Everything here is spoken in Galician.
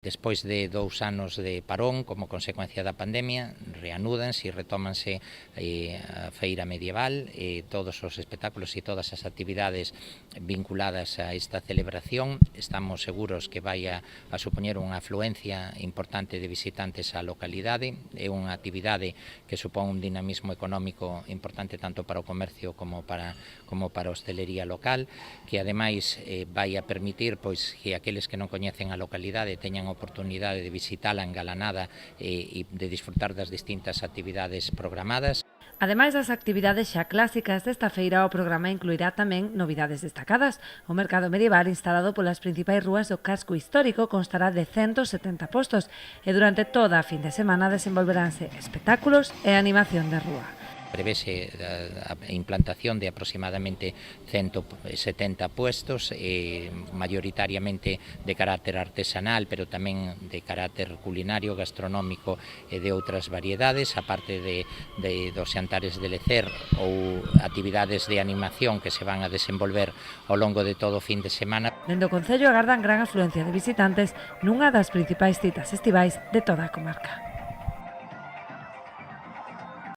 Despois de 2 anos de parón como consecuencia da pandemia, reanúdanse e retómanse a feira medieval, todos os espectáculos e todas as actividades vinculadas a esta celebración. Estamos seguros que vai a supoñer unha afluencia importante de visitantes á localidade. É unha actividade que supón un dinamismo económico importante tanto para o comercio como para a hostelería local, que ademais vai a permitir que aqueles que non coñecen a localidade teñan oportunidade de visitala engalanada e de disfrutar das distintas actividades programadas. Ademais das actividades xa clásicas desta feira, o programa incluirá tamén novidades destacadas. O mercado medieval instalado polas principais rúas do casco histórico constará de 170 postos e durante toda a fin de semana desenvolveránse espectáculos e animación de rúa. Prevese a implantación de aproximadamente 170 puestos, mayoritariamente de carácter artesanal, pero tamén de carácter culinario, gastronómico e de outras variedades, aparte dos xantares de lecer ou actividades de animación que se van a desenvolver ao longo de todo o fin de semana. Dende o Concello agardan gran afluencia de visitantes nunha das principais citas estivais de toda a comarca.